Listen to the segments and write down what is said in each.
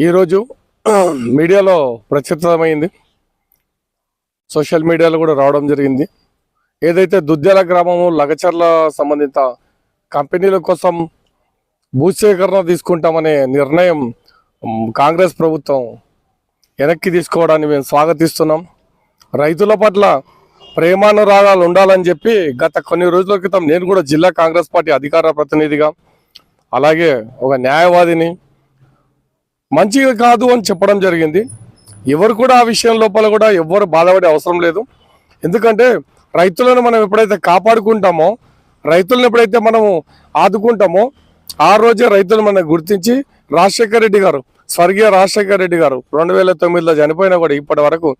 ఈరోజు మీడియాలో ప్రచురితమైంది, సోషల్ మీడియాలో కూడా రావడం జరిగింది. ఏదైతే దుద్యాల గ్రామము లగచర్ల సంబంధిత కంపెనీల కోసం భూసేకరణ తీసుకుంటామనే నిర్ణయం కాంగ్రెస్ ప్రభుత్వం వెనక్కి తీసుకోవడాన్ని మేము స్వాగతిస్తున్నాం. రైతుల పట్ల ప్రేమానురాగాలు ఉండాలని చెప్పి గత కొన్ని రోజుల క్రితం నేను కూడా జిల్లా కాంగ్రెస్ పార్టీ అధికార ప్రతినిధిగా, అలాగే ఒక న్యాయవాదిని, మంచిగా కాదు అని చెప్పడం జరిగింది. ఎవరు కూడా ఆ విషయం లోపల కూడా ఎవరు బాధపడే అవసరం లేదు. ఎందుకంటే రైతులను మనం ఎప్పుడైతే కాపాడుకుంటామో, రైతులను ఎప్పుడైతే మనము ఆదుకుంటామో, ఆ రోజే రైతులు మనం గుర్తించి రాజశేఖర రెడ్డి గారు, స్వర్గీయ రాజశేఖర రెడ్డి గారు 2009లో చనిపోయినా కూడా ఇప్పటి వరకు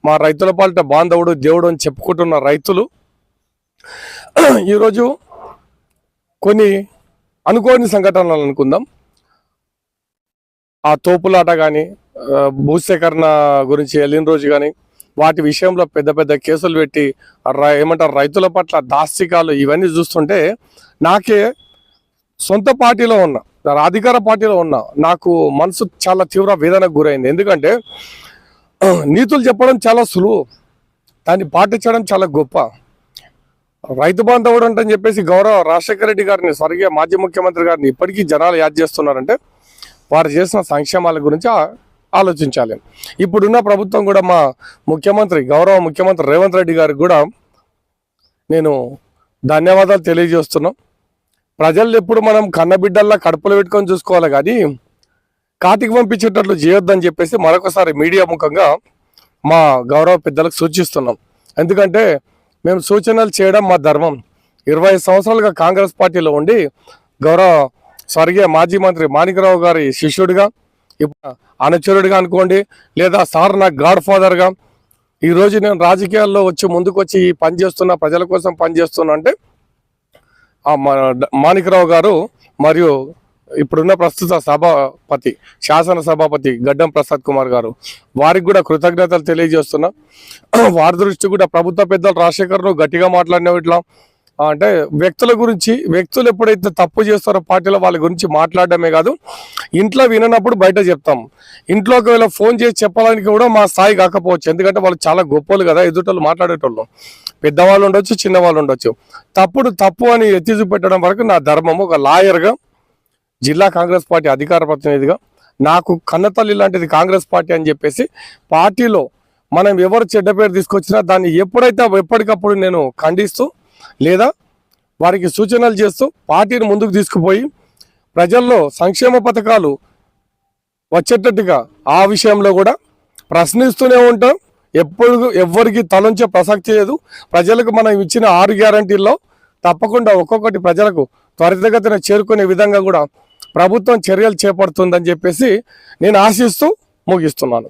మా రైతుల పాలిట బాంధవుడు దేవుడు అని చెప్పుకుంటున్న రైతులు ఈరోజు కొన్ని అనుకోని సంఘటనలు అనుకుందాం, ఆ తోపులాట కానీ, భూసేకరణ గురించి వెళ్ళిన రోజు కానీ, వాటి విషయంలో పెద్ద పెద్ద కేసులు పెట్టి ఏమంటారు రైతుల పట్ల దాస్తికాలు ఇవన్నీ చూస్తుంటే నాకే సొంత పార్టీలో ఉన్నా, అధికార పార్టీలో ఉన్నా, నాకు మనసు చాలా తీవ్ర వేదనకు గురైంది. ఎందుకంటే నీతులు చెప్పడం చాలా సులువు, దాన్ని పాటించడం చాలా గొప్ప. రైతు బాంధవుడు అంటని చెప్పేసి గౌరవ రాజశేఖర రెడ్డి గారిని, స్వర్గీయ మాజీ ముఖ్యమంత్రి గారిని ఇప్పటికీ జనాలు యాద్ చేస్తున్నారంటే వారు చేసిన సంక్షేమాల గురించి ఆలోచించాలి. ఇప్పుడున్న ప్రభుత్వం కూడా మా ముఖ్యమంత్రి, గౌరవ ముఖ్యమంత్రి రేవంత్ రెడ్డి గారికి కూడా నేను ధన్యవాదాలు తెలియజేస్తున్నాం. ప్రజలు ఎప్పుడు మనం కన్నబిడ్డల్లా కడుపులో పెట్టుకొని చూసుకోవాలి, కానీ కాటికి పంపించేటట్లు చేయొద్దని చెప్పేసి మరొకసారి మీడియా ముఖంగా మా గౌరవ పెద్దలకు సూచిస్తున్నాం. ఎందుకంటే మేము సూచనలు చేయడం మా ధర్మం. 20 సంవత్సరాలుగా కాంగ్రెస్ పార్టీలో ఉండి గౌరవ స్వర్గీయ మాజీ మంత్రి మాణిక్రావు గారి శిష్యుడిగా, ఇప్పుడు అనుచరుడిగా అనుకోండి, లేదా సార్ నా గాడ్ ఫాదర్గా ఈరోజు నేను రాజకీయాల్లో వచ్చి ముందుకు వచ్చి పనిచేస్తున్నా, ప్రజల కోసం పనిచేస్తున్నా అంటే ఆ మాణిక్రావు గారు మరియు ఇప్పుడున్న ప్రస్తుత సభాపతి, శాసన సభాపతి గడ్డం ప్రసాద్ కుమార్ గారు, వారికి కూడా కృతజ్ఞతలు తెలియజేస్తున్నా. వారి దృష్టి కూడా ప్రభుత్వ పెద్దలు రాజశేఖర్ను గట్టిగా మాట్లాడిన ఇట్లా అంటే వ్యక్తుల గురించి, వ్యక్తులు ఎప్పుడైతే తప్పు చేస్తారో పార్టీలో వాళ్ళ గురించి మాట్లాడడమే కాదు, ఇంట్లో విననప్పుడు బయట చెప్తాం. ఇంట్లో ఒకవేళ ఫోన్ చేసి చెప్పడానికి కూడా మా స్థాయి కాకపోవచ్చు, ఎందుకంటే వాళ్ళు చాలా గొప్పలు కదా, ఎదుటోళ్ళు మాట్లాడేటోళ్ళు, పెద్దవాళ్ళు ఉండొచ్చు, చిన్నవాళ్ళు ఉండొచ్చు. తప్పు అని ఎత్తి చూపెట్టడం వరకు నా ధర్మము. ఒక లాయర్గా, జిల్లా కాంగ్రెస్ పార్టీ అధికార ప్రతినిధిగా నాకు కన్నతల్లి లాంటిది కాంగ్రెస్ పార్టీ అని చెప్పేసి, పార్టీలో మనం ఎవరు చెడ్డ పేరు తీసుకొచ్చినా దాన్ని ఎప్పటికప్పుడు నేను ఖండిస్తూ లేదా వారికి సూచనలు చేస్తూ పార్టీని ముందుకు తీసుకుపోయి ప్రజల్లో సంక్షేమ పథకాలు వచ్చేటట్టుగా ఆ విషయంలో కూడా ప్రశ్నిస్తూనే ఉంటాం. ఎవరికి తలంచే ప్రసక్తి లేదు. ప్రజలకు మనం ఇచ్చిన 6 గ్యారంటీల్లో తప్పకుండా ఒక్కొక్కటి ప్రజలకు త్వరితగతిన చేరుకునే విధంగా కూడా ప్రభుత్వం చర్యలు చేపడుతుందని చెప్పేసి నేను ఆశిస్తూ ముగిస్తున్నాను.